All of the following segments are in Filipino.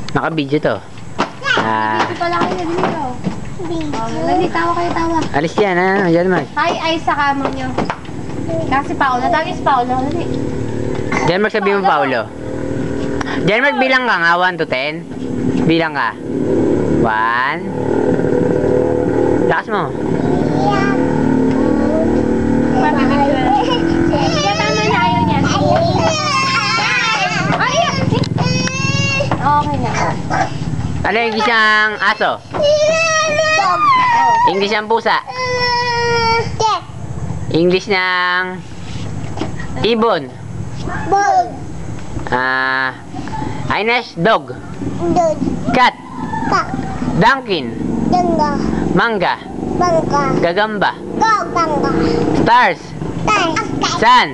Naka-video to. Dito pala kayo dito. Dali, tawa kayo, tawa. Alis yan, ha? Diyan mag. Hi, ay sa kamo nyo. Kasi Paolo, tagi si Paolo. Dali. Diyan mag sabi mo, Paolo. Diyan magbilang ka nga, 1 to 10. Bilang ka. 1. Lakas mo. Kaya tama na, ayaw niya. Ay! Okay na. Ano yung English ng aso? Dog. English ng pusa? Cat. English ng ibon? Bug. Ines, dog. Dog. Cat. Cat. Dunkin. Dangga. Mangga. Bangga. Gagamba. Gagamba. Stars. Tay. Sun.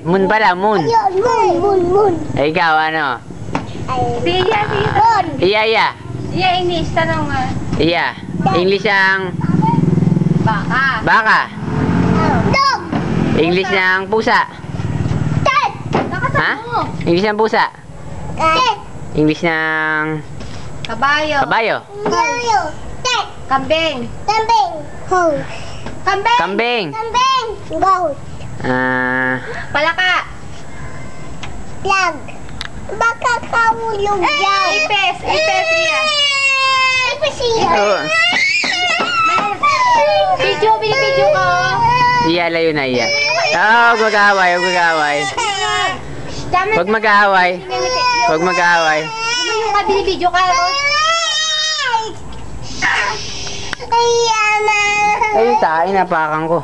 Moon pala, moon. Ayun, moon. Ikaw, ano? Sige. Moon. Iya. Iya, English. Tanong nga. Iya. English ng Baka. baka. Dog. English ng pusa. Cat. Ha? Nakasabi mo. English ng pusa. Cat. English ng Kabayo. kabayo. Kabayo. Cat. Kambing. Kambing. Horse. Kambing. Kambing. Kambing. Goat. Palaka. Lag. Baka kahulog yan. Ipes. Ipes iya. Ipes iya. Oh, Binibidyo ko. iya, layo na iya. Huwag mag-aaway, huwag mag-aaway. Huwag mag-aaway. Huwag mag-aaway. Lumayo ka, binibidyo ka. Ayun, tayo, napakan ko.